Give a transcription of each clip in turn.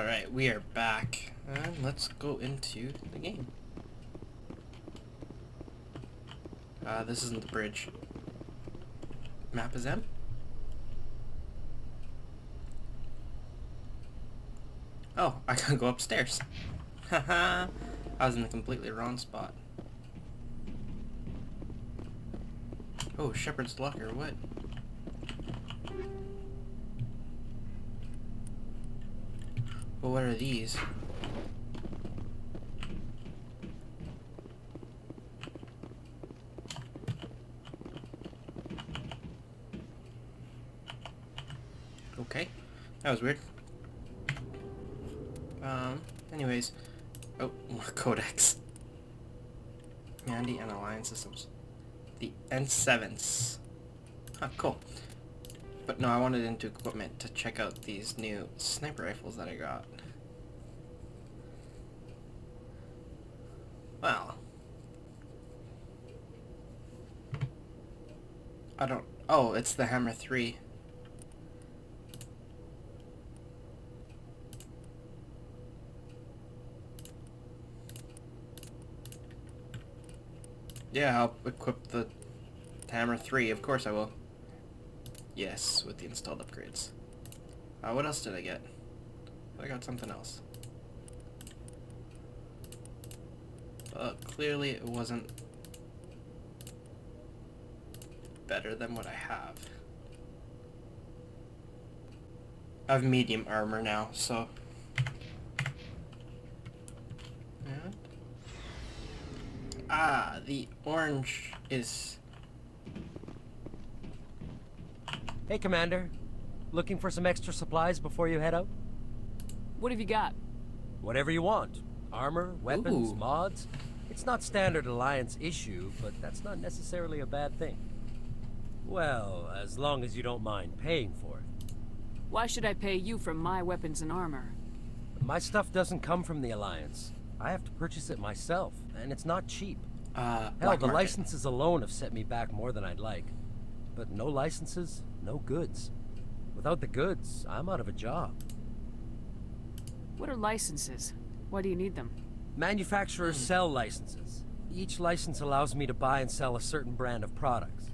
Alright, we are back. And let's go into the game. This isn't the bridge. Map is M? Oh, I gotta go upstairs. Haha, I was in the completely wrong spot. Oh, Shepherd's Locker, what? Well, what are these? Okay, that was weird. Anyways, oh, more codex. Mandy and Alliance Systems. The N7s. Huh, cool. But no, I wanted into equipment to check out these new sniper rifles that I got. Well. I don't... Oh, it's the Hammer 3. Yeah, I'll equip the Hammer 3, of course I will. Yes, with the installed upgrades. What else did I get? I got something else. Clearly it wasn't better than what I have. I have medium armor now, so... And... Ah, the orange is... Hey, Commander. Looking for some extra supplies before you head out? What have you got? Whatever you want. Armor, weapons, Ooh. mods. It's not standard Alliance issue, but that's not necessarily a bad thing. Well, as long as you don't mind paying for it. Why should I pay you for my weapons and armor? My stuff doesn't come from the Alliance. I have to purchase it myself, and it's not cheap. Hell, black the market. licenses alone have set me back more than I'd like. But no licenses, no goods. Without the goods, I'm out of a job. What are licenses? Why do you need them? Manufacturers sell licenses. Each license allows me to buy and sell a certain brand of products.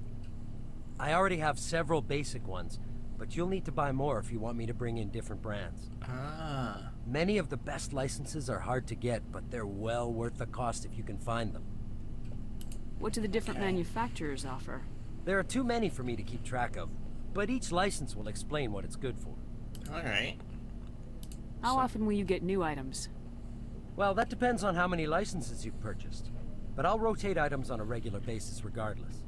I already have several basic ones, but you'll need to buy more if you want me to bring in different brands. Ah. Many of the best licenses are hard to get, but they're well worth the cost if you can find them. What do the different manufacturers offer? There are too many for me to keep track of, but each license will explain what it's good for. Alright. How often will you get new items? Well, that depends on how many licenses you've purchased. But I'll rotate items on a regular basis regardless.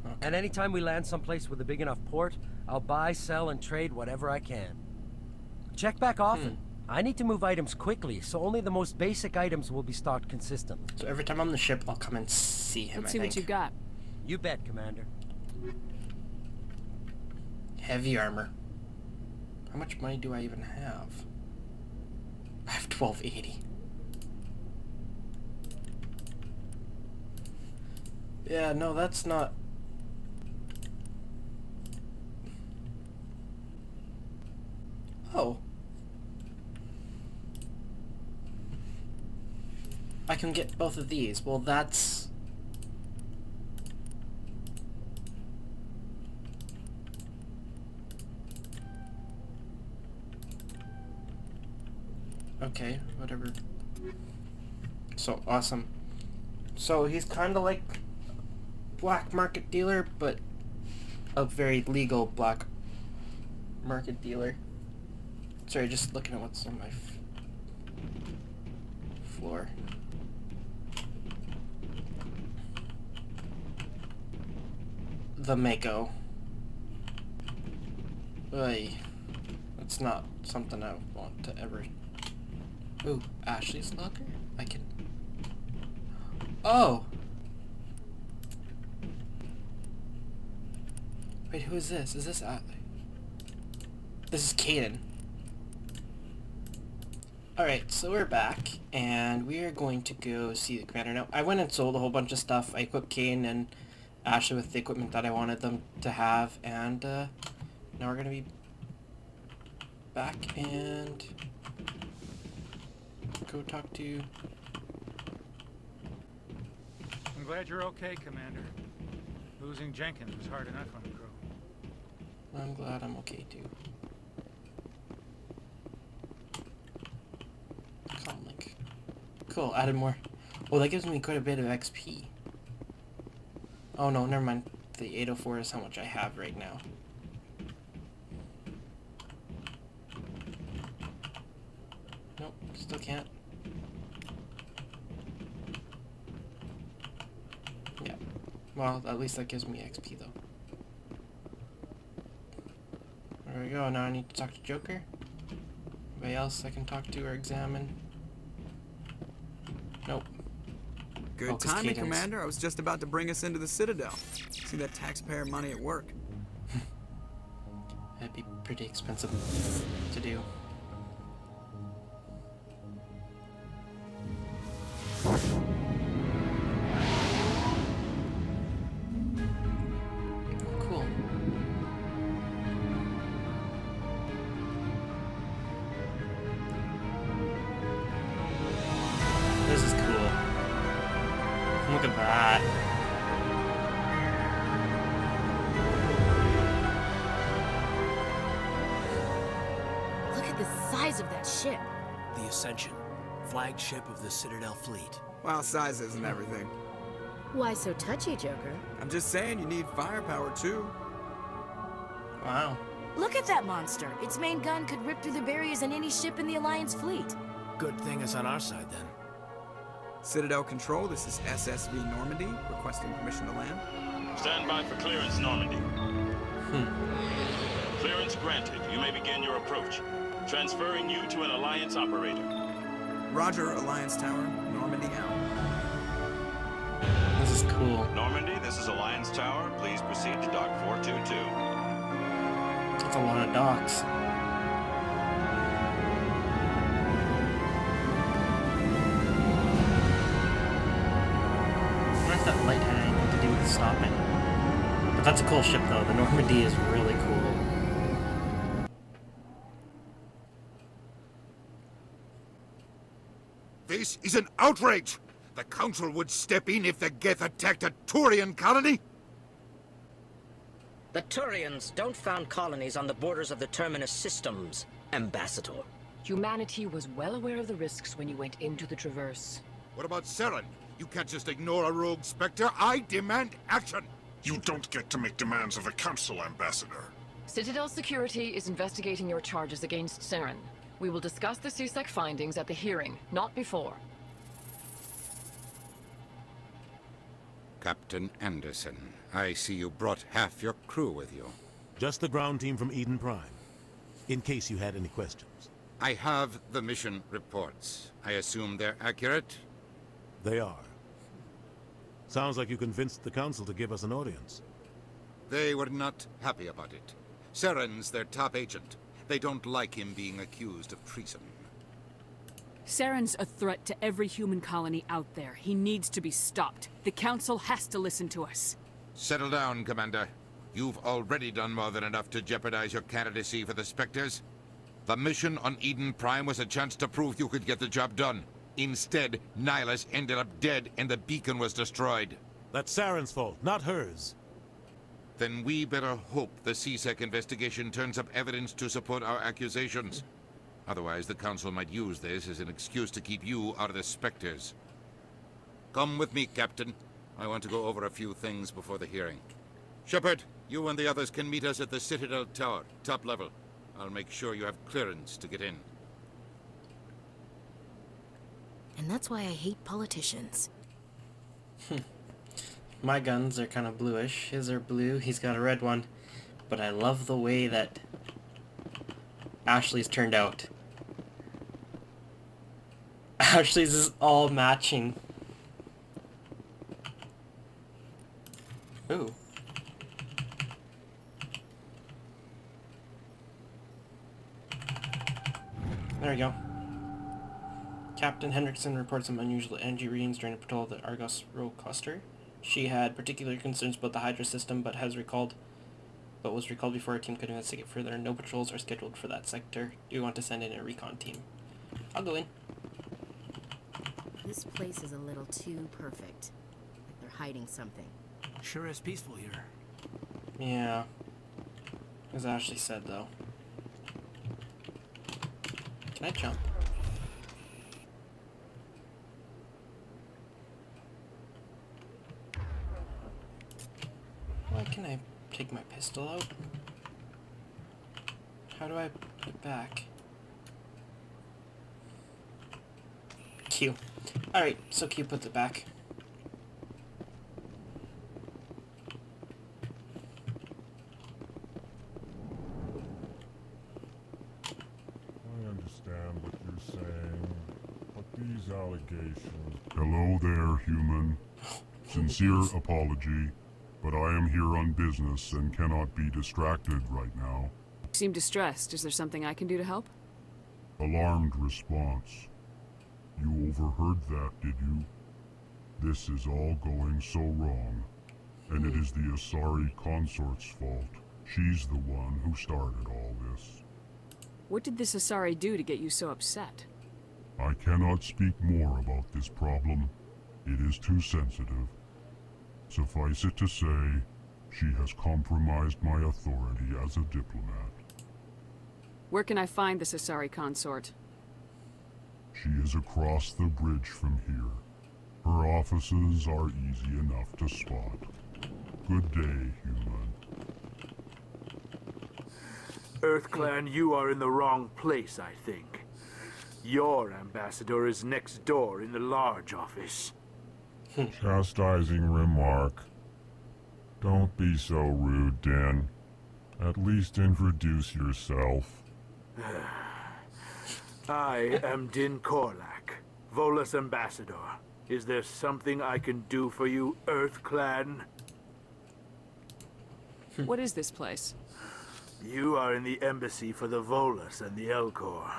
Okay. And anytime we land someplace with a big enough port, I'll buy, sell, and trade whatever I can. Check back often. I need to move items quickly, so only the most basic items will be stocked consistently. So every time I'm on the ship, I'll come and see him, Let's I see think. what you got. You bet, Commander. Heavy armor. How much money do I even have? I have 1280. Yeah, no, that's not... Oh. I can get both of these. Well, that's... Okay, whatever. So awesome. So he's kind of like black market dealer, but a very legal black market dealer. Sorry, just looking at what's on my floor. The Mako. Oy. That's not something I want to ever... Ooh, Ashley's locker? I can... Oh! Wait, who is this? Is this This is Kaden. Alright, so we're back, and we are going to go see the commander now. I went and sold a whole bunch of stuff. I equipped Kaden and Ashley with the equipment that I wanted them to have, and now we're going to be back, and go talk to... I'm glad you're okay, Commander. Losing Jenkins was hard enough on the crew. I'm glad I'm okay too. Comlink. Cool, added more. Oh, that gives me quite a bit of XP. Oh no, never mind. The 804 is how much I have right now. Nope, still can't. Yeah. Well, at least that gives me XP though. There we go, now I need to talk to Joker. Anybody else I can talk to or examine? Nope. Good Oh, 'cause timing, Cadence. Commander. I was just about to bring us into the Citadel. See that taxpayer money at work. That'd be pretty expensive to do. Cool. This is cool. Look at that. Look at the size of that ship. The Ascension, flagship of the Citadel fleet. Well, size isn't everything. Why so touchy, Joker? I'm just saying you need firepower too. Wow. Look at that monster. Its main gun could rip through the barriers in any ship in the Alliance fleet. Good thing it's on our side then. Citadel Control, this is SSV Normandy, requesting permission to land. Stand by for clearance, Normandy. Clearance granted. You may begin your approach. Transferring you to an Alliance operator. Roger, Alliance Tower, Normandy out. This is cool. Normandy, this is Alliance Tower. Please proceed to Dock 422. That's a lot of docks. What if that light had anything to do with stopping? But that's a cool ship though. The Normandy is really cool. This is an outrage! The Council would step in if the Geth attacked a Turian colony? The Turians don't found colonies on the borders of the Terminus systems, Ambassador. Humanity was well aware of the risks when you went into the Traverse. What about Saren? You can't just ignore a rogue Spectre. I demand action! You don't get to make demands of the Council, Ambassador. Citadel Security is investigating your charges against Saren. We will discuss the CSEC findings at the hearing, not before. Captain Anderson, I see you brought half your crew with you. Just the ground team from Eden Prime, in case you had any questions. I have the mission reports. I assume they're accurate? They are. Sounds like you convinced the Council to give us an audience. They were not happy about it. Saren's their top agent. They don't like him being accused of treason. Saren's a threat to every human colony out there. He needs to be stopped. The Council has to listen to us. Settle down, Commander. You've already done more than enough to jeopardize your candidacy for the Spectres. The mission on Eden Prime was a chance to prove you could get the job done. Instead, Nihilus ended up dead and the beacon was destroyed. That's Saren's fault, not hers. Then we better hope the CSEC investigation turns up evidence to support our accusations. Otherwise, the Council might use this as an excuse to keep you out of the Spectres. Come with me, Captain. I want to go over a few things before the hearing. Shepard, you and the others can meet us at the Citadel Tower, top level. I'll make sure you have clearance to get in. And that's why I hate politicians. My guns are kind of bluish. His are blue. He's got a red one. But I love the way that Ashley's turned out. Ashley's is all matching. Ooh. There we go. Captain Hendrickson reports some unusual energy readings during a patrol of the Argos Row cluster. She had particular concerns about the Hydra system, but was recalled before our team could investigate further. No patrols are scheduled for that sector. Do you want to send in a recon team? I'll go in. This place is a little too perfect. Like they're hiding something. Sure is peaceful here. Yeah. As Ashley said, though. Can I jump? Why can I take my pistol out? How do I put it back? Q. Alright, so Q puts it back. I understand what you're saying, but these allegations... Hello there, human. Sincere apology, but I am here on business and cannot be distracted right now. You seem distressed. Is there something I can do to help? Alarmed response. You overheard that, did you? This is all going so wrong, and it is the Asari consort's fault. She's the one who started all this. What did this Asari do to get you so upset? I cannot speak more about this problem. It is too sensitive. Suffice it to say, she has compromised my authority as a diplomat. Where can I find this Asari consort? She is across the bridge from here. Her offices are easy enough to spot. Good day, human. EarthClan, you are in the wrong place, I think. Your ambassador is next door in the large office. Chastising remark. Don't be so rude, Din. At least introduce yourself. I am Din Korlak, Volus ambassador. Is there something I can do for you, EarthClan? What is this place? You are in the embassy for the Volus and the Elcor.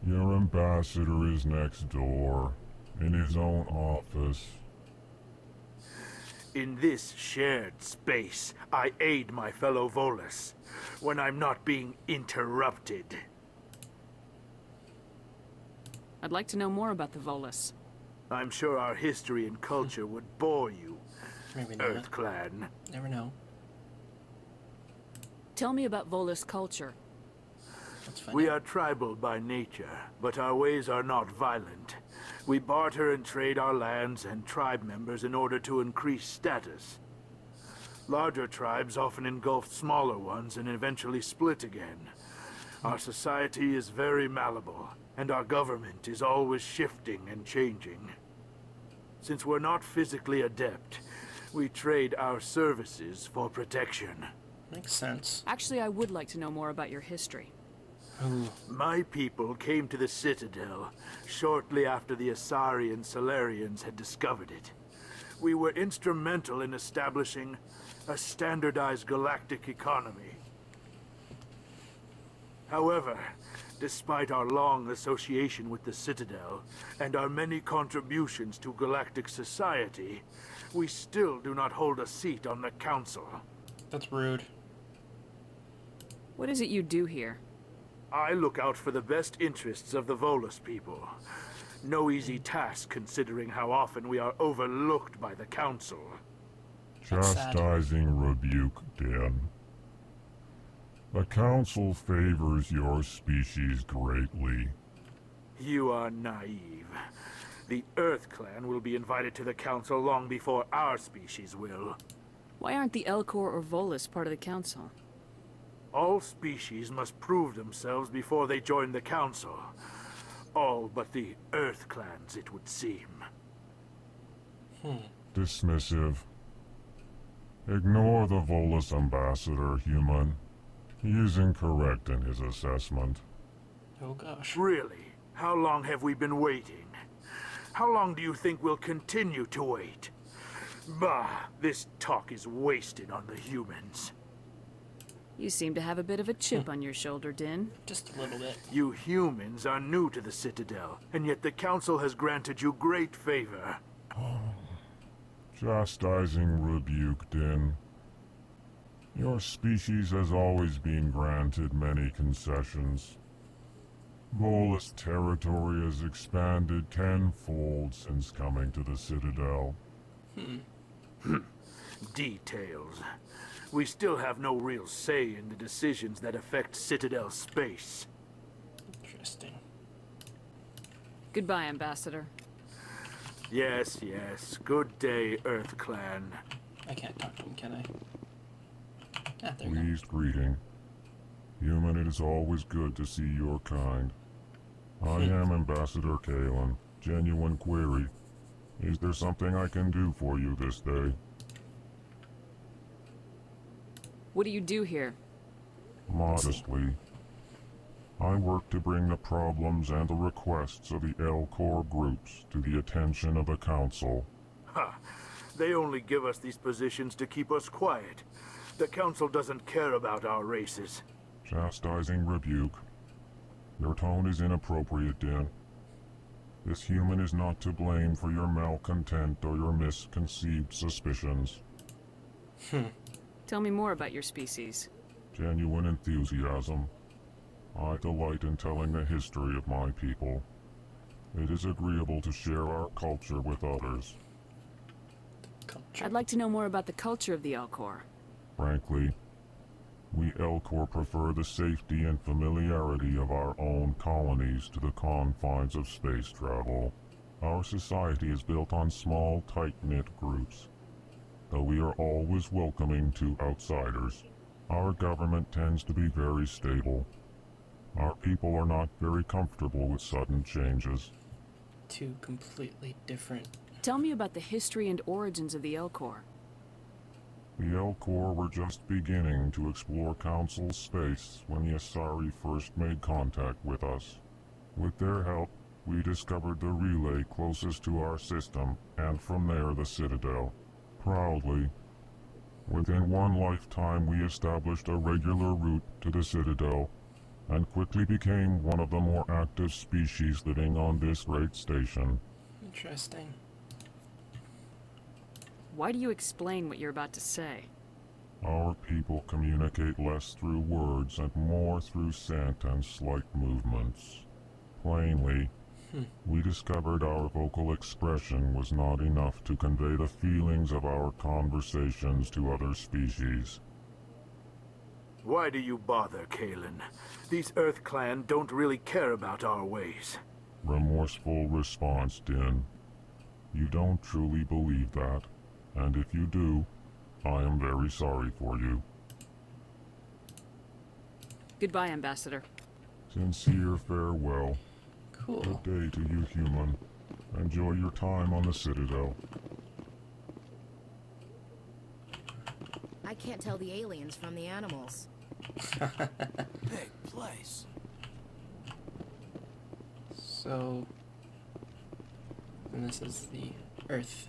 Your ambassador is next door, in his own office. In this shared space, I aid my fellow Volus when I'm not being interrupted. I'd like to know more about the Volus. I'm sure our history and culture would bore you, Maybe not. EarthClan. Never know. Tell me about Volus culture. We are tribal by nature, but our ways are not violent. We barter and trade our lands and tribe members in order to increase status. Larger tribes often engulf smaller ones and eventually split again. Our society is very malleable, and our government is always shifting and changing. Since we're not physically adept, we trade our services for protection. Makes sense. Actually, I would like to know more about your history. My people came to the Citadel shortly after the Asari and Salarians had discovered it. We were instrumental in establishing a standardized galactic economy. However, despite our long association with the Citadel and our many contributions to galactic society, we still do not hold a seat on the Council. That's rude. What is it you do here? I look out for the best interests of the Volus people. No easy task considering how often we are overlooked by the Council. Chastising rebuke, Dan. The Council favors your species greatly. You are naive. The EarthClan will be invited to the Council long before our species will. Why aren't the Elcor or Volus part of the Council? All species must prove themselves before they join the Council. All but the EarthClans, it would seem. Dismissive. Ignore the Volus ambassador, human. He is incorrect in his assessment. Oh gosh. Really? How long have we been waiting? How long do you think we'll continue to wait? Bah, this talk is wasted on the humans. You seem to have a bit of a chip on your shoulder, Din. Just a little bit. You humans are new to the Citadel, and yet the Council has granted you great favor. Chastising rebuke, Din. Your species has always been granted many concessions. Volus territory has expanded tenfold since coming to the Citadel. Details. We still have no real say in the decisions that affect Citadel space. Interesting. Goodbye, Ambassador. Yes, yes. Good day, Earth Clan. I can't talk to him, can I? Ah, there you go. Pleased greeting. Human, it is always good to see your kind. I am Ambassador Kalen. Genuine query. Is there something I can do for you this day? What do you do here? Modestly. I work to bring the problems and the requests of the L-Corps groups to the attention of the Council. Ha! They only give us these positions to keep us quiet. The Council doesn't care about our races. Chastising rebuke. Your tone is inappropriate, Din. This human is not to blame for your malcontent or your misconceived suspicions. Tell me more about your species. Genuine enthusiasm. I delight in telling the history of my people. It is agreeable to share our culture with others. I'd like to know more about the culture of the L-Corps. Frankly, we L-Corps prefer the safety and familiarity of our own colonies to the confines of space travel. Our society is built on small, tight-knit groups. Though we are always welcoming to outsiders, our government tends to be very stable. Our people are not very comfortable with sudden changes. Two completely different. Tell me about the history and origins of the L-Corps. The L-Corps were just beginning to explore Council space when the Asari first made contact with us. With their help, we discovered the relay closest to our system, and from there the Citadel. Proudly, within one lifetime we established a regular route to the Citadel, and quickly became one of the more active species living on this great station. Interesting. Why do you explain what you're about to say? Our people communicate less through words and more through scent and slight movements. Plainly, we discovered our vocal expression was not enough to convey the feelings of our conversations to other species. Why do you bother, Kalen? These Earth Clan don't really care about our ways. Remorseful response, Din. You don't truly believe that, and if you do, I am very sorry for you. Goodbye, Ambassador. Sincere farewell. Cool. Good day to you, human. Enjoy your time on the Citadel. I can't tell the aliens from the animals. Big place. So, and this is the Earth.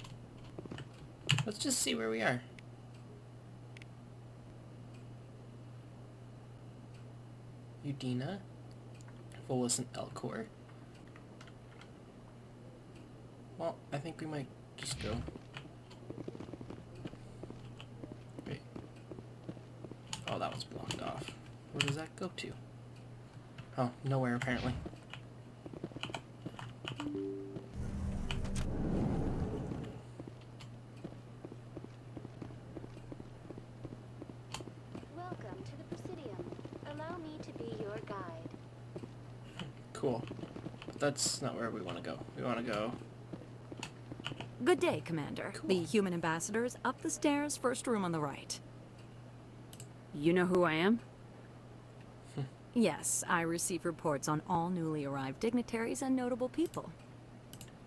Let's just see where we are. Udina, Volus and L-Corps. Well, I think we might just go. Wait. Oh, that was blocked off. Where does that go to? Oh, nowhere apparently. Welcome to the Presidium. Allow me to be your guide. Cool. But that's not where we want to go. We want to go... Good day, Commander. Cool. The human ambassador's up the stairs, first room on the right. You know who I am? Yes, I receive reports on all newly arrived dignitaries and notable people.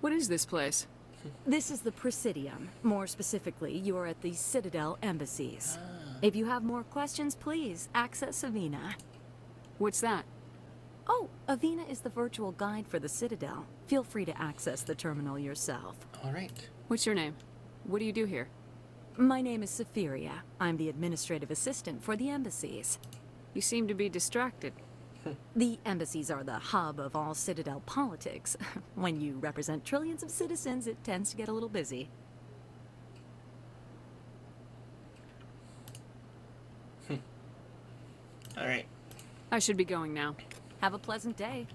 What is this place? This is the Presidium. More specifically, you are at the Citadel embassies. If you have more questions, please access Avina. What's that? Oh, Avina is the virtual guide for the Citadel. Feel free to access the terminal yourself. All right. What's your name? What do you do here? My name is Safiria. I'm the administrative assistant for the embassies. You seem to be distracted. The embassies are the hub of all Citadel politics. When you represent trillions of citizens, it tends to get a little busy. All right. I should be going now. Have a pleasant day.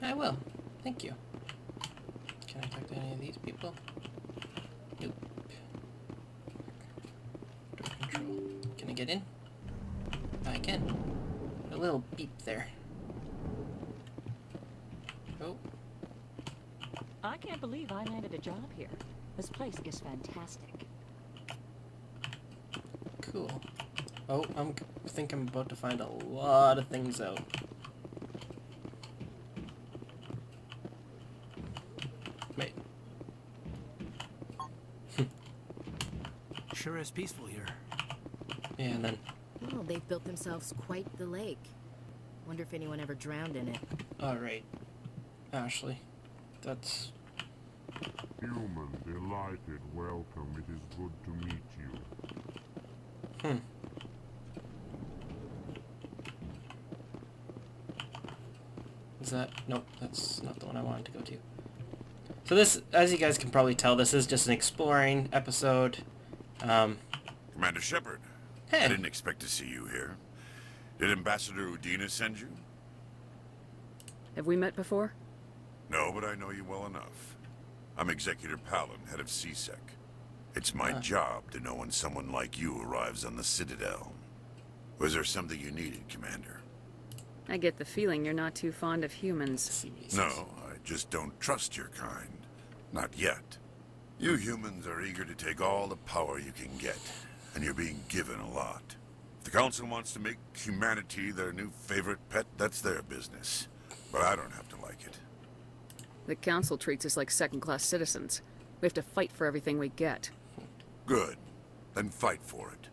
I will. Thank you. Can I talk to any of these people? Nope. Door control. Can I get in? I can. A little beep there. Oh. I can't believe I landed a job here. This place is fantastic. Cool. Oh, I think I'm about to find a lot of things out. Wait. Sure is peaceful here. Yeah, and then... Well, they've built themselves quite the lake. Wonder if anyone ever drowned in it. Alright. Ashley. That's... Human, delighted, welcome. It is good to meet you. Hmm. Is that... Nope, that's not the one I wanted to go to. So this, as you guys can probably tell, this is just an exploring episode. Commander Shepard. Hey. I didn't expect to see you here. Did Ambassador Udina send you? Have we met before? No, but I know you well enough. I'm Executor Palin, head of CSEC. It's my job to know when someone like you arrives on the Citadel. Was there something you needed, Commander? I get the feeling you're not too fond of humans. No, I just don't trust your kind. Not yet. You humans are eager to take all the power you can get, and you're being given a lot. If the Council wants to make humanity their new favorite pet, that's their business. But I don't have to like it. The Council treats us like second-class citizens. We have to fight for everything we get. Good. Then fight for it.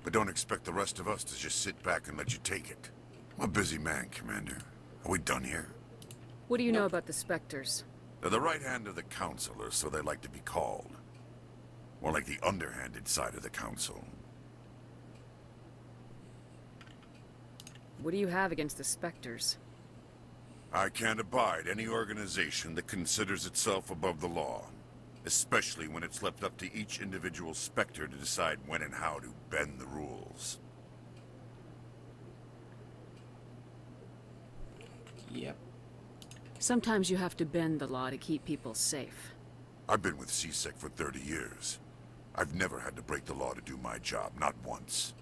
But don't expect the rest of us to just sit back and let you take it. I'm a busy man, Commander. Are we done here? What do you know about the Spectres? They're the right hand of the Council, or so they like to be called. More like the underhanded side of the Council. What do you have against the Spectres? I can't abide any organization that considers itself above the law. Especially when it's left up to each individual Spectre to decide when and how to bend the rules. Yep. Sometimes you have to bend the law to keep people safe. I've been with CSEC for 30 years. I've never had to break the law to do my job, not once.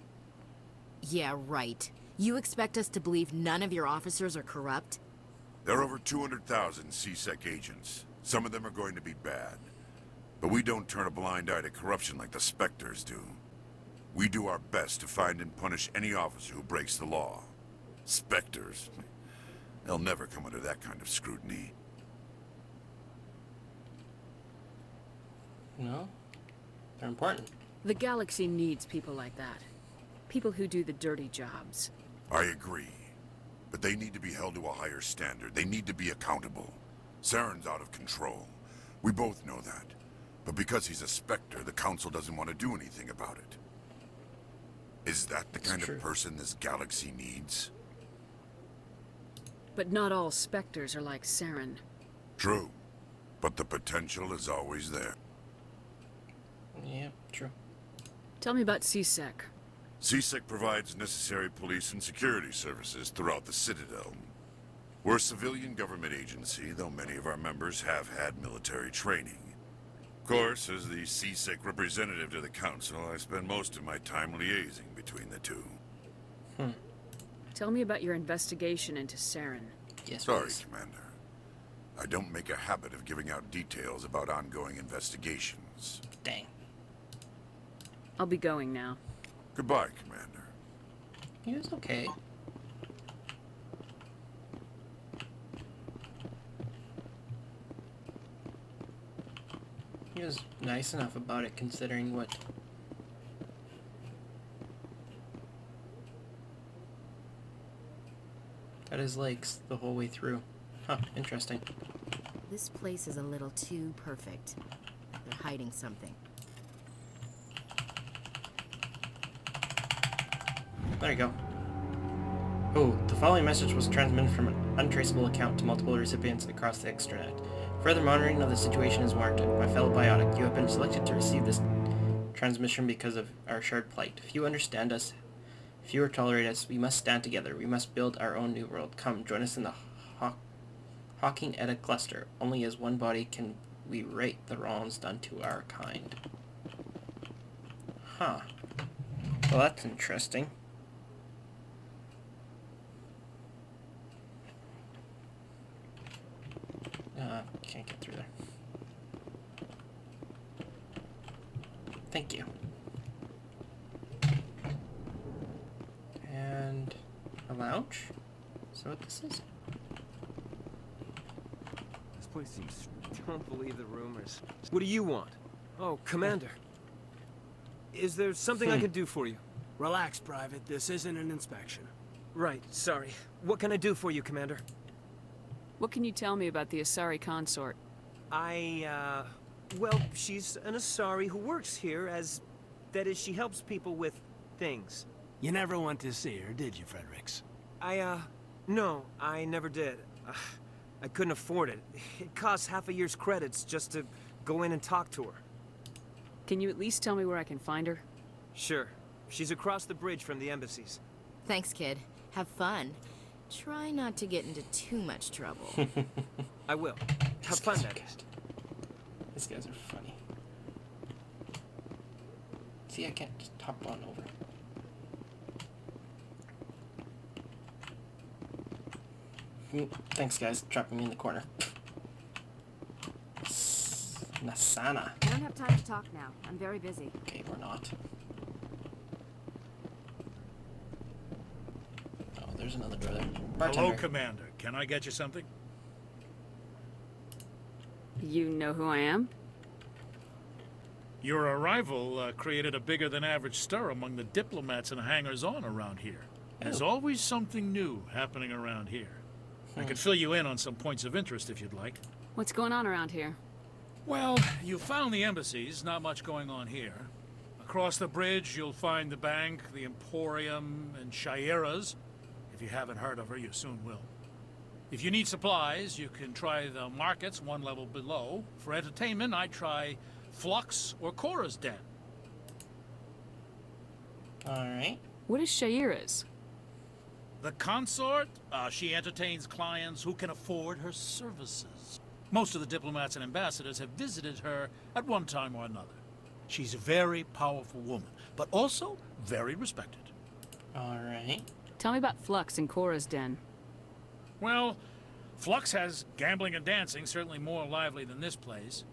Yeah, right. You expect us to believe none of your officers are corrupt? There are over 200,000 CSEC agents. Some of them are going to be bad. But we don't turn a blind eye to corruption like the Spectres do. We do our best to find and punish any officer who breaks the law. Spectres? They'll never come under that kind of scrutiny. No? They're important. The galaxy needs people like that. People who do the dirty jobs. I agree. But they need to be held to a higher standard. They need to be accountable. Saren's out of control. We both know that. But because he's a Spectre, the Council doesn't want to do anything about it. Is that the kind of person this galaxy needs? But not all Spectres are like Saren. True. But the potential is always there. Yeah, true. Tell me about CSEC. CSEC provides necessary police and security services throughout the Citadel. We're a civilian government agency, though many of our members have had military training. Of course, as the CSEC representative to the Council, I spend most of my time liaising between the two. Tell me about your investigation into Saren. Yes, Sorry, please. Commander. I don't make a habit of giving out details about ongoing investigations. Dang. I'll be going now. Goodbye, Commander. He was okay. He was nice enough about it, considering what... Got his legs the whole way through. Huh, interesting. This place is a little too perfect. They're hiding something. There you go. Oh, the following message was transmitted from an untraceable account to multiple recipients across the extranet. Further monitoring of the situation is warranted. My fellow biotic, you have been selected to receive this transmission because of our shared plight. Few understand us. Fewer tolerate us. We must stand together. We must build our own new world. Come, join us in the Hawking at a cluster. Only as one body can we right the wrongs done to our kind. Huh. Well, that's interesting. Can't get through there. Thank you. And a lounge? Is that what this is? This place seems... Don't believe the rumors. What do you want? Oh, Commander. Is there something I can do for you? Relax, Private. This isn't an inspection. Right, sorry. What can I do for you, Commander? What can you tell me about the Asari consort? Well, she's an Asari who works here as... That is, she helps people with things. You never went to see her, did you, Fredericks? No, I never did. I couldn't afford it. It costs half a year's credits just to go in and talk to her. Can you at least tell me where I can find her? Sure. She's across the bridge from the embassies. Thanks, kid. Have fun. Try not to get into too much trouble. I will. Have fun, then. These guys are funny. See, I can't just hop on over. Thanks, guys. Trapping me in the corner. Nasana. I don't have time to talk now. I'm very busy. Okay, we're not. Oh, there's another door there. Bartender. Hello, Commander. Can I get you something? You know who I am? Your arrival created a bigger-than-average stir among the diplomats and hangers-on around here. There's always something new happening around here. I could fill you in on some points of interest if you'd like. What's going on around here? Well, you found the embassies, not much going on here. Across the bridge, you'll find the bank, the Emporium, and Shaira's. If you haven't heard of her, you soon will. If you need supplies, you can try the markets one level below. For entertainment, I'd try Flux or Cora's Den. Alright. What is Shaira's? The consort, she entertains clients who can afford her services. Most of the diplomats and ambassadors have visited her at one time or another. She's a very powerful woman, but also very respected. Alright. Tell me about Flux and Cora's Den. Well, Flux has gambling and dancing, certainly more lively than this place.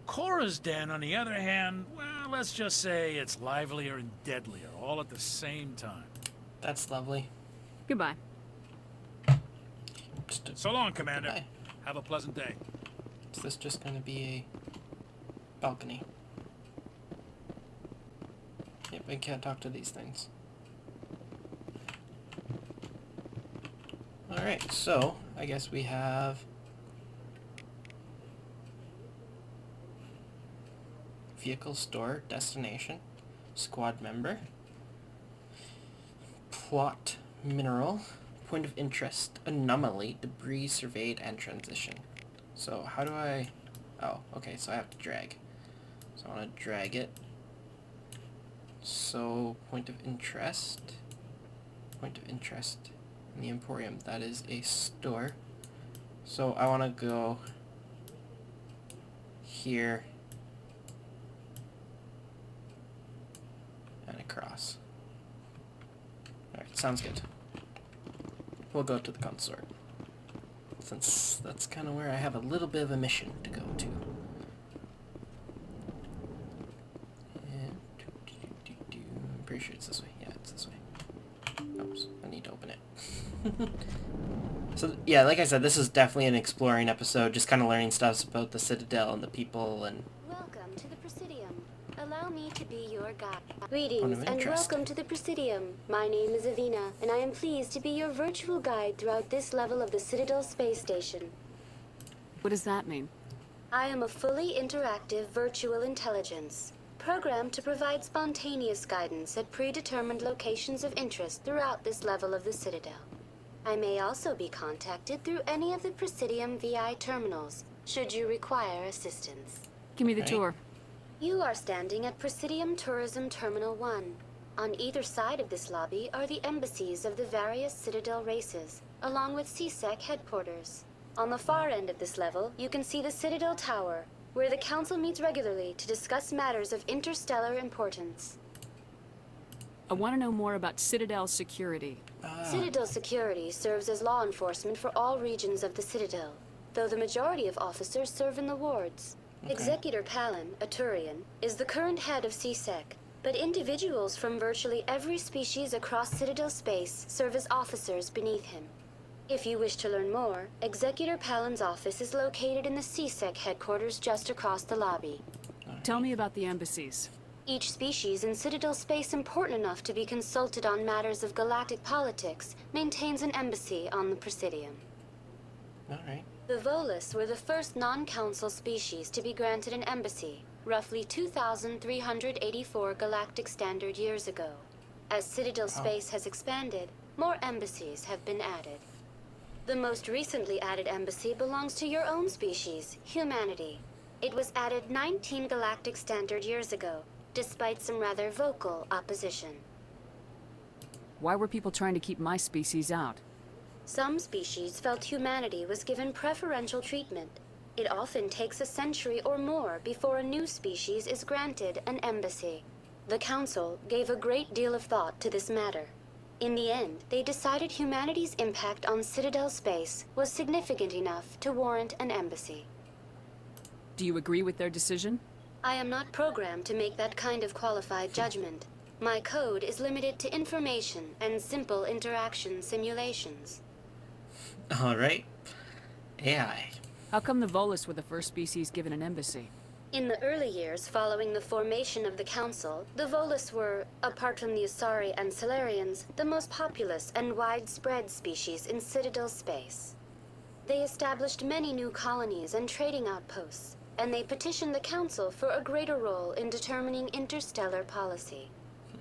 Cora's Den, on the other hand, well, let's just say it's livelier and deadlier, all at the same time. That's lovely. Goodbye. So long, Commander. Goodbye. Have a pleasant day. Is this just going to be a balcony? Yep, I can't talk to these things. Alright, so I guess we have vehicle store, destination, squad member, plot mineral, point of interest, anomaly, debris surveyed, and transition. So how do I... Oh, okay, so I have to drag. So I want to drag it. So point of interest in the Emporium, that is a store. So I want to go here and across. Alright, sounds good. We'll go to the consort, since that's kind of where I have a little bit of a mission to go to. And I'm pretty sure it's this way. Yeah, it's this way. Oops, I need to open it. So yeah, like I said, this is definitely an exploring episode, just kind of learning stuff about the Citadel and the people and... Welcome to the Presidium. Allow me to be your guide. Greetings and welcome to the Presidium. My name is Avina, and I am pleased to be your virtual guide throughout this level of the Citadel space station. What does that mean? I am a fully interactive virtual intelligence, programmed to provide spontaneous guidance at predetermined locations of interest throughout this level of the Citadel. I may also be contacted through any of the Presidium VI terminals, should you require assistance. Give me the tour. You are standing at Presidium Tourism Terminal 1. On either side of this lobby are the embassies of the various Citadel races, along with CSEC headquarters. On the far end of this level, you can see the Citadel Tower, where the Council meets regularly to discuss matters of interstellar importance. I want to know more about Citadel security. Citadel security serves as law enforcement for all regions of the Citadel, though the majority of officers serve in the wards. Okay. Executor Palin, a Turian, is the current head of CSEC, but individuals from virtually every species across Citadel space serve as officers beneath him. If you wish to learn more, Executor Palin's office is located in the CSEC headquarters just across the lobby. Tell me about the embassies. Each species in Citadel space important enough to be consulted on matters of galactic politics maintains an embassy on the Presidium. Alright. The Volus were the first non-council species to be granted an embassy, roughly 2,384 galactic standard years ago. As Citadel space has expanded, more embassies have been added. The most recently added embassy belongs to your own species, humanity. It was added 19 galactic standard years ago, despite some rather vocal opposition. Why were people trying to keep my species out? Some species felt humanity was given preferential treatment. It often takes a century or more before a new species is granted an embassy. The Council gave a great deal of thought to this matter. In the end, they decided humanity's impact on Citadel space was significant enough to warrant an embassy. Do you agree with their decision? I am not programmed to make that kind of qualified judgment. My code is limited to information and simple interaction simulations. Alright. AI. How come the Volus were the first species given an embassy? In the early years following the formation of the Council, the Volus were, apart from the Asari and Solarians, the most populous and widespread species in Citadel space. They established many new colonies and trading outposts, and they petitioned the Council for a greater role in determining interstellar policy.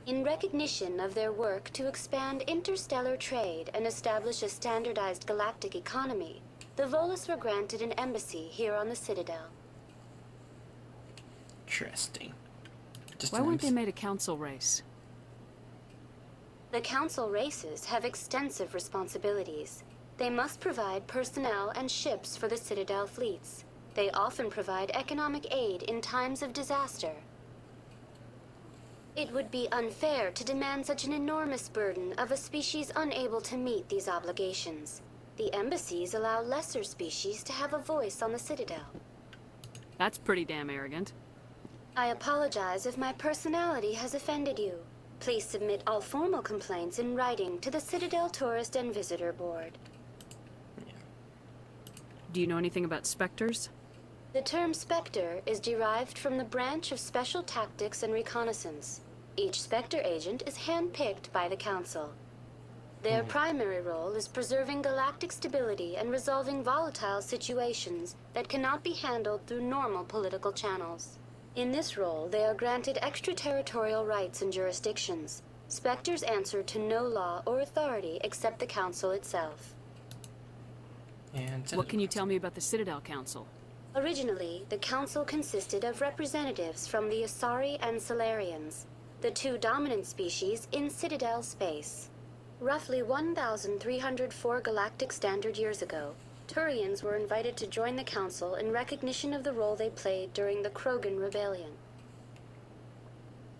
In recognition of their work to expand interstellar trade and establish a standardized galactic economy, the Volus were granted an embassy here on the Citadel. Interesting. Why weren't they made a council race? The Council races have extensive responsibilities. They must provide personnel and ships for the Citadel fleets. They often provide economic aid in times of disaster. It would be unfair to demand such an enormous burden of a species unable to meet these obligations. The embassies allow lesser species to have a voice on the Citadel. That's pretty damn arrogant. I apologize if my personality has offended you. Please submit all formal complaints in writing to the Citadel Tourist and Visitor Board. Do you know anything about specters? The term Spectre is derived from the branch of Special Tactics and Reconnaissance. Each Spectre agent is handpicked by the Council. Their primary role is preserving galactic stability and resolving volatile situations that cannot be handled through normal political channels. In this role, they are granted extraterritorial rights and jurisdictions. Spectres answer to no law or authority except the Council itself. And what can you tell me about the Citadel Council? Originally, the Council consisted of representatives from the Asari and Solarians, the two dominant species in Citadel space. Roughly 1,304 galactic standard years ago, Turians were invited to join the Council in recognition of the role they played during the Krogan Rebellion.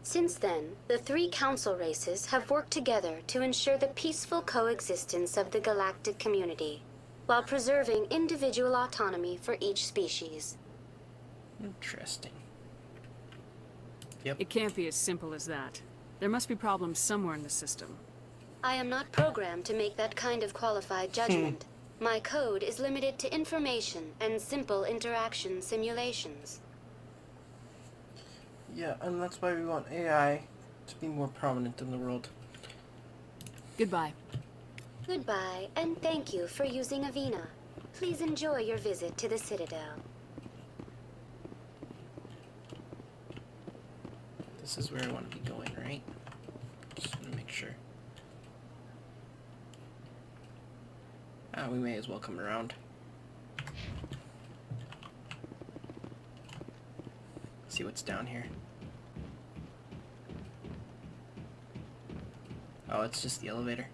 Since then, the three Council races have worked together to ensure the peaceful coexistence of the galactic community, while preserving individual autonomy for each species. Interesting. Yep. It can't be as simple as that. There must be problems somewhere in the system. I am not programmed to make that kind of qualified judgment. My code is limited to information and simple interaction simulations. Yeah, and that's why we want AI to be more prominent in the world. Goodbye. Goodbye, and thank you for using Avina. Please enjoy your visit to the Citadel. This is where I want to be going, right? Just want to make sure. We may as well come around. See what's down here. Oh, it's just the elevator.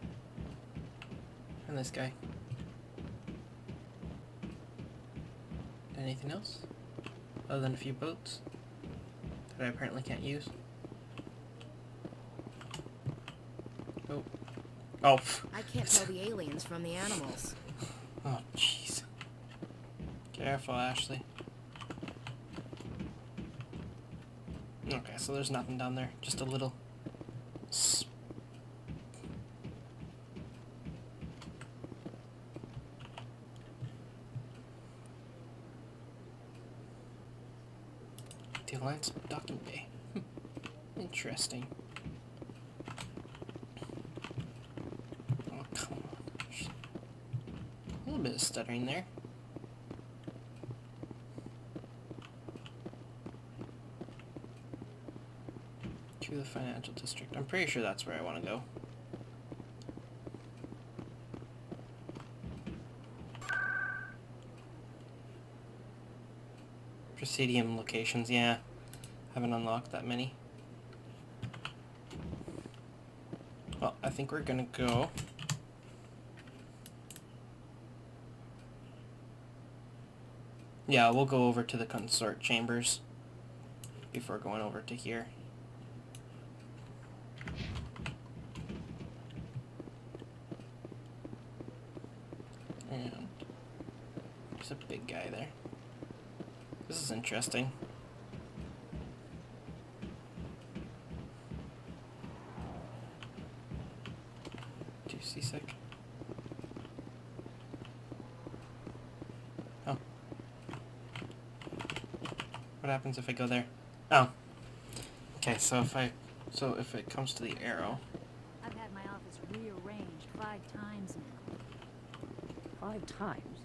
And this guy. Anything else? Other than a few boats that I apparently can't use. Oh. Oh. I can't tell the aliens from the animals. Oh, jeez. Careful, Ashley. Okay, so there's nothing down there. Just a little... The Alliance Docking Bay. Interesting. Oh, come on. A little bit of stuttering there. To the financial district. I'm pretty sure that's where I want to go. Presidium locations, yeah. Haven't unlocked that many. Well, I think we're gonna go... Yeah, we'll go over to the consort chambers before going over to here. And there's a big guy there. This is interesting. Too seasick. Oh. What happens if I go there? Oh. Okay, so if it comes to the arrow. I've had my office rearranged 5 times now. 5 times?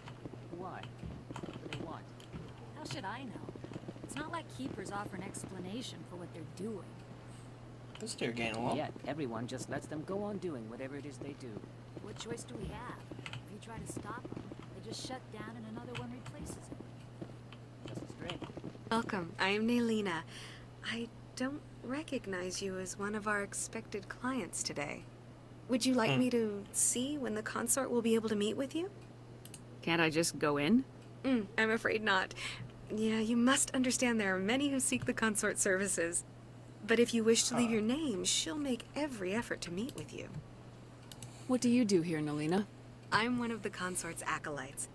Why? What do they want? How should I know? It's not like keepers offer an explanation for what they're doing. This deer gain a lot. Yet everyone just lets them go on doing whatever it is they do. What choice do we have? If you try to stop them, they just shut down and another one replaces it. Just a string. Welcome. I am Naylina. I don't recognize you as one of our expected clients today. Would you like me to see when the consort will be able to meet with you? Can't I just go in? I'm afraid not. Yeah, you must understand there are many who seek the consort services. But if you wish to leave your name, she'll make every effort to meet with you. What do you do here, Naylina? I'm one of the consort's acolytes.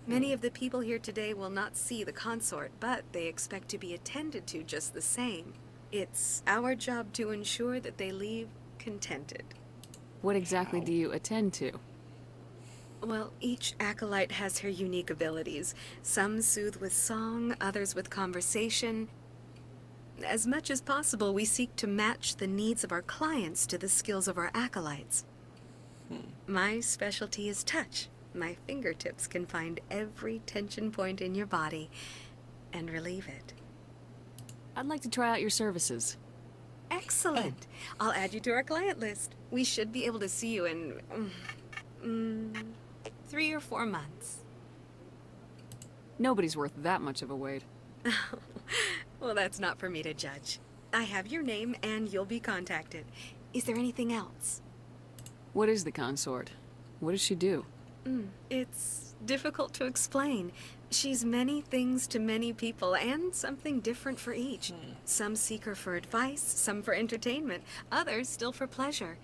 Many of the people here today will not see the consort, but they expect to be attended to just the same. It's our job to ensure that they leave contented. What exactly do you attend to? Well, each acolyte has her unique abilities. Some soothe with song, others with conversation. As much as possible, we seek to match the needs of our clients to the skills of our acolytes. My specialty is touch. My fingertips can find every tension point in your body and relieve it. I'd like to try out your services. Excellent. I'll add you to our client list. We should be able to see you in 3 or 4 months. Nobody's worth that much of a wait. Well, that's not for me to judge. I have your name and you'll be contacted. Is there anything else? What is the consort? What does she do? It's difficult to explain. She's many things to many people and something different for each. Some seek her for advice, some for entertainment, others still for pleasure.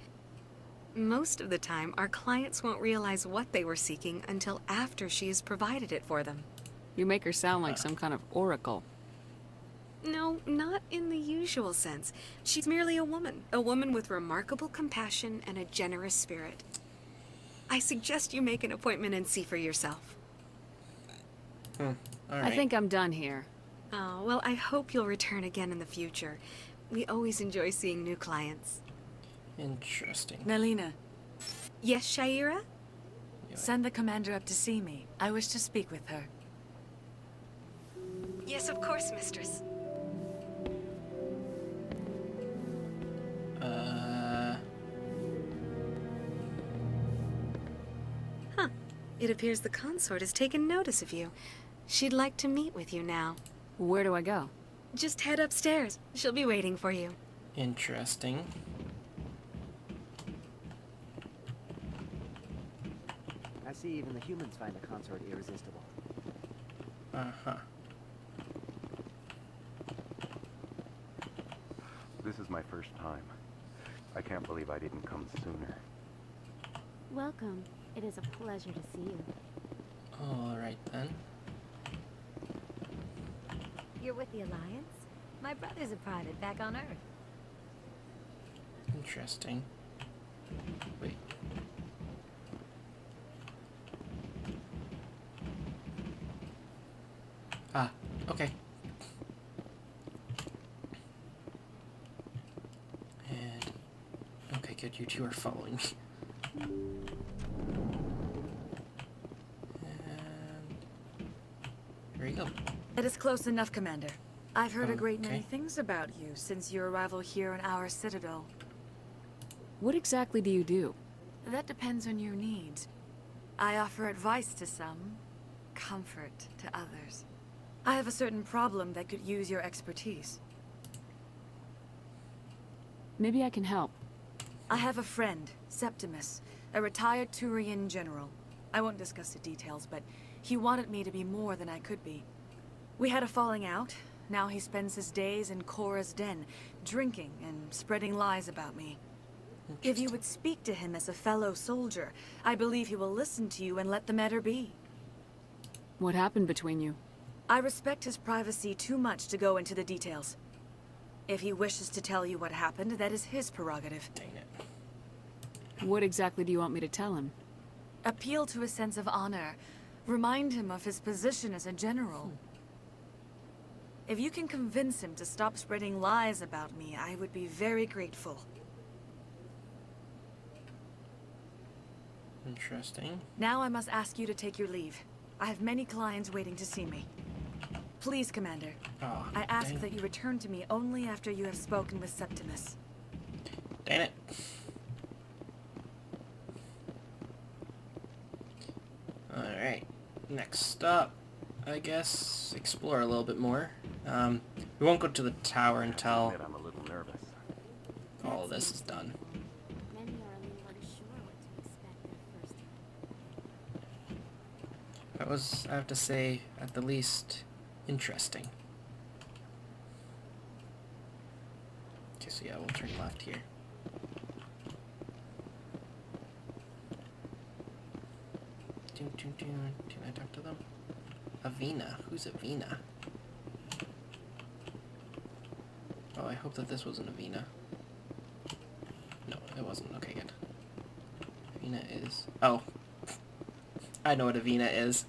Most of the time, our clients won't realize what they were seeking until after she has provided it for them. You make her sound like some kind of oracle. No, not in the usual sense. She's merely a woman with remarkable compassion and a generous spirit. I suggest you make an appointment and see for yourself. All right. I think I'm done here. Oh, well, I hope you'll return again in the future. We always enjoy seeing new clients. Interesting. Naylina. Yes, Shaira? Send the commander up to see me. I wish to speak with her. Yes, of course, mistress. Huh. It appears the consort has taken notice of you. She'd like to meet with you now. Where do I go? Just head upstairs. She'll be waiting for you. Interesting. I see even the humans find the consort irresistible. Uh-huh. This is my first time. I can't believe I didn't come sooner. Welcome. It is a pleasure to see you. Alright then. You're with the Alliance? My brother's a private back on Earth. Interesting. Wait. Ah, okay. And okay, good, you two are following me. And here we go. It is close enough, Commander. I've heard a great many Okay. things about you since your arrival here in our Citadel. What exactly do you do? That depends on your needs. I offer advice to some, comfort to others. I have a certain problem that could use your expertise. Maybe I can help. I have a friend, Septimus, a retired Turian general. I won't discuss the details, but he wanted me to be more than I could be. We had a falling out. Now he spends his days in Cora's den, drinking and spreading lies about me. If you would speak to him as a fellow soldier, I believe he will listen to you and let the matter be. What happened between you? I respect his privacy too much to go into the details. If he wishes to tell you what happened, that is his prerogative. Dang it. What exactly do you want me to tell him? Appeal to his sense of honor. Remind him of his position as a general. If you can convince him to stop spreading lies about me, I would be very grateful. Interesting. Now I must ask you to take your leave. I have many clients waiting to see me. Please, Commander. Oh, I ask dang. that you return to me only after you have spoken with Septimus. Damn it. Alright. Next up, I guess, explore a little bit more. We won't go to the tower until I'm a little nervous. all of this is done. Many are a little unsure what to expect their first time. That was, I have to say, at the least, interesting. Okay, so yeah, we'll turn left here. Can I talk to them? Avina. Who's Avina? Oh, I hope that this wasn't Avina. No, it wasn't. Okay, good. Avina is... Oh. I know what Avina is.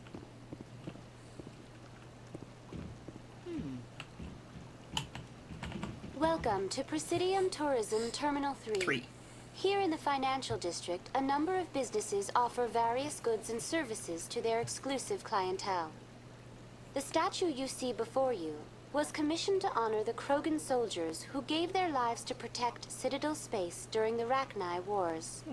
Welcome to Presidium Tourism Terminal 3. Here in the financial district, a number of businesses offer various goods and services to their exclusive clientele. The statue you see before you was commissioned to honor the Krogan soldiers who gave their lives to protect Citadel space during the Rachni Wars.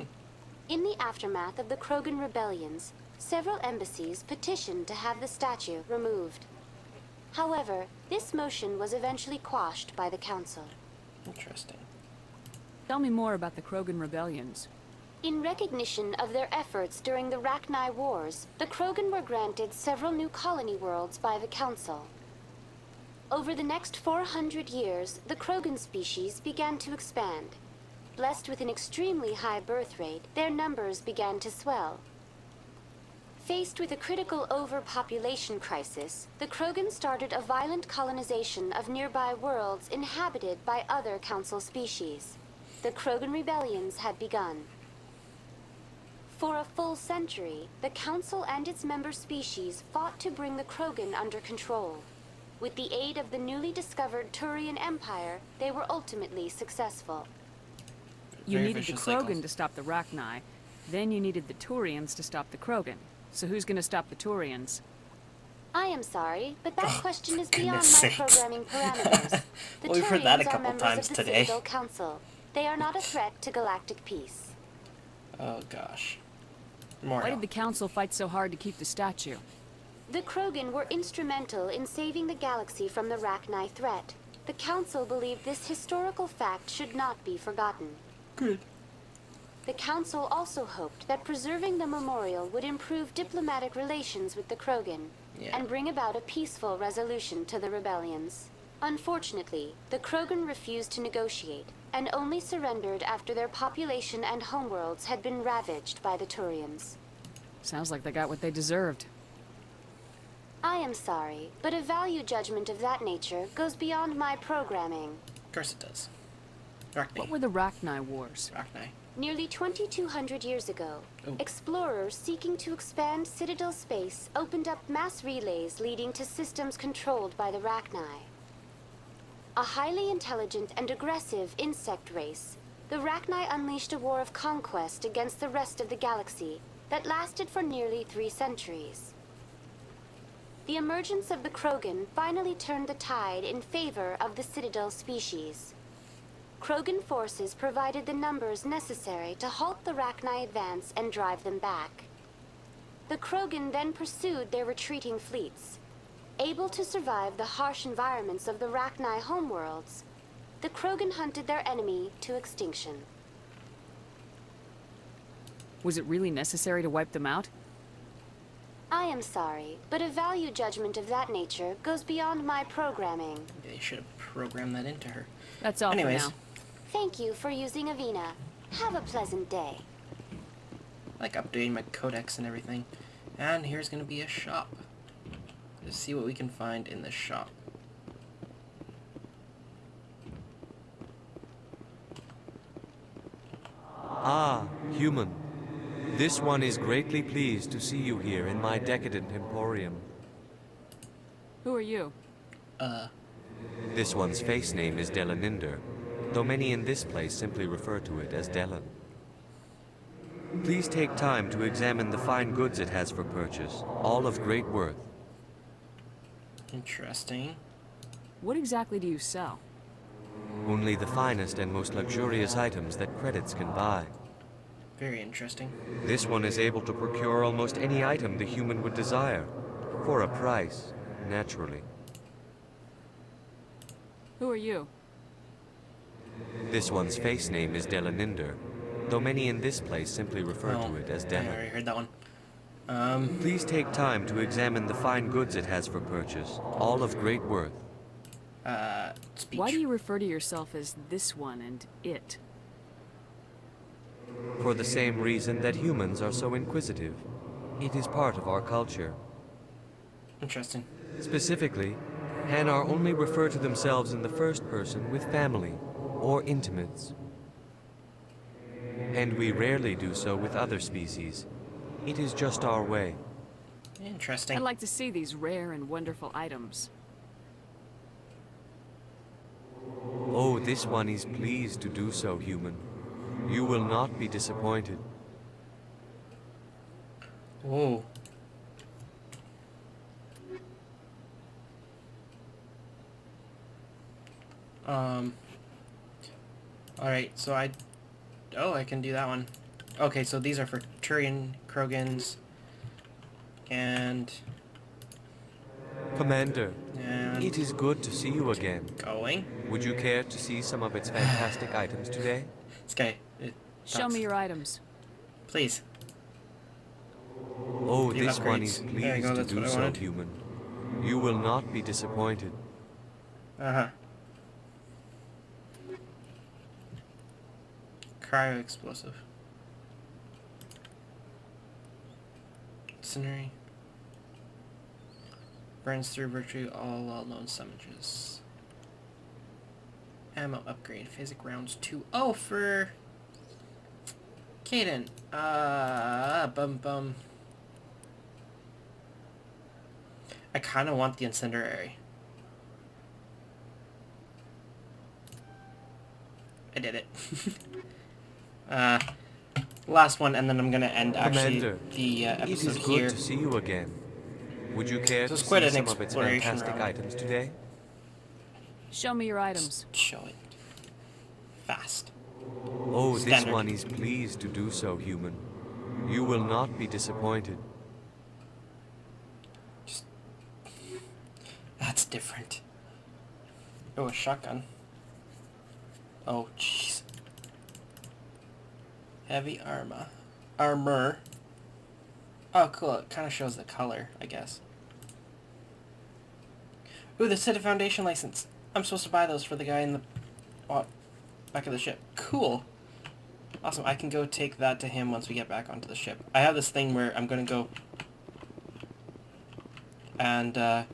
In the aftermath of the Krogan rebellions, several embassies petitioned to have the statue removed. However, this motion was eventually quashed by the Council. Interesting. Tell me more about the Krogan rebellions. In recognition of their efforts during the Rachni Wars, the Krogan were granted several new colony worlds by the Council. Over the next 400 years, the Krogan species began to expand. Blessed with an extremely high birth rate, their numbers began to swell. Faced with a critical overpopulation crisis, the Krogan started a violent colonization of nearby worlds inhabited by other Council species. The Krogan rebellions had begun. For a full century, the Council and its member species fought to bring the Krogan under control. With the aid of the newly discovered Turian Empire, they were ultimately successful. You needed the Krogan to stop the Rachni. Then you needed the Turians to stop the Krogan. So who's gonna stop the Turians? I am sorry, but that question is beyond my sakes. programming parameters. The Well, we've heard that a Turians are couple members times of the today. Citadel Council. They are not a threat to galactic peace. Oh gosh. More. Why did the Council fight so hard to keep the statue? The Krogan were instrumental in saving the galaxy from the Rachni threat. The Council believed this historical fact should not be forgotten. Good. The Council also hoped that preserving the memorial would improve diplomatic relations with the Krogan. and bring about a peaceful resolution to the rebellions. Unfortunately, the Krogan refused to negotiate, and only surrendered after their population and homeworlds had been ravaged by the Thurians. Sounds like they got what they deserved. I am sorry, but a value judgment of that nature goes beyond my programming. Of course it does. What were the Rachni Wars? Nearly 2,200 years ago, explorers seeking to expand Citadel space opened up mass relays leading to systems controlled by the Rachni. A highly intelligent and aggressive insect race, the Rachni unleashed a war of conquest against the rest of the galaxy that lasted for nearly 3 centuries. The emergence of the Krogan finally turned the tide in favor of the Citadel species. Krogan forces provided the numbers necessary to halt the Rachni advance and drive them back. The Krogan then pursued their retreating fleets. Able to survive the harsh environments of the Rachni homeworlds, the Krogan hunted their enemy to extinction. Was it really necessary to wipe them out? I am sorry, but a value judgment of that nature goes beyond my programming. Maybe they should have programmed that into her. That's all Anyways, for now. Thank you for using Avina. Have a pleasant day. I like updating my codex and everything. And here's going to be a shop. Let's see what we can find in the shop. Ah, human. This one is greatly pleased to see you here in my decadent emporium. Who are you? This one's face name is Delaninder, though many in this place simply refer to it as Delan. Please take time to examine the fine goods it has for purchase, all of great worth. Interesting. What exactly do you sell? Only the finest and most luxurious items that credits can buy. Very interesting. This one is able to procure almost any item the human would desire, for a price, naturally. Who are you? This one's face name is Delaninder, though many in this place simply refer to it as I Delan. already heard that one. Please take time to examine the fine goods it has for purchase, all of great worth. Speech. Why do you refer to yourself as this one and it? For the same reason that humans are so inquisitive. It is part of our culture. Interesting. Specifically, Hanar only refer to themselves in the first person with family or intimates. And we rarely do so with other species. It is just our way. Interesting. I'd like to see these rare and wonderful items. Oh, this one is pleased to do so, human. You will not be disappointed. Whoa. Alright, so I can do that one. Okay, so these are for Turian Krogans. And... Commander, And... it is good to see you again. Going? Would you care to see some of its fantastic items today? This guy... Show me your items. Please. Oh, New this one upgrades. is There you pleased go, to that's do what I so, wanted. human. You will not be disappointed. Uh-huh. Cryo-explosive. Incendiary. Burns through virtually all well-known summages. Ammo upgrade. Phasic rounds 2. Oh, for... Caden. Bum. I kind of want the incendiary. I did it. Last one, and then I'm gonna end actually Commander, the it is episode good here. to see you again. Would you care So to it's quite see an some of its exploration fantastic round. items today? Show me your items. Show it. Fast. Oh, this Standard. one is pleased to do so, human. You will not be disappointed. That's different. Oh, a shotgun. Oh, jeez. Heavy armor. Oh, cool. It kind of shows the color, I guess. Ooh, the Citadel Foundation license. I'm supposed to buy those for the guy in the back of the ship. Cool. Awesome. I can go take that to him once we get back onto the ship. I have this thing where I'm going to go and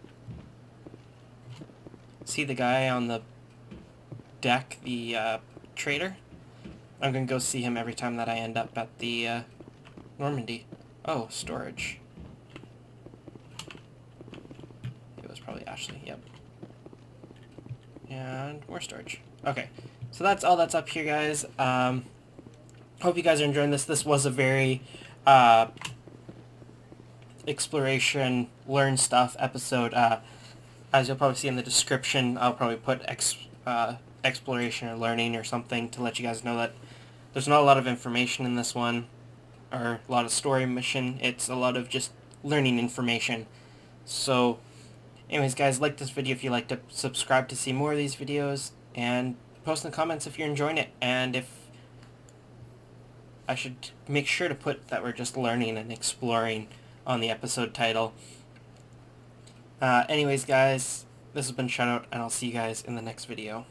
see the guy on the deck, the trader. I'm going to go see him every time that I end up at the Normandy. Oh, storage. It was probably Ashley, yep. And more storage. Okay, so that's all that's up here, guys. Hope you guys are enjoying this. This was a very exploration, learn stuff episode. As you'll probably see in the description, I'll probably put exploration or learning or something to let you guys know that there's not a lot of information in this one, or a lot of story mission. It's a lot of just learning information. So, anyways, guys, like this video if you liked it, subscribe to see more of these videos, and post in the comments if you're enjoying it, and if I should make sure to put that we're just learning and exploring on the episode title. Anyways, guys, this has been Shoutout, and I'll see you guys in the next video.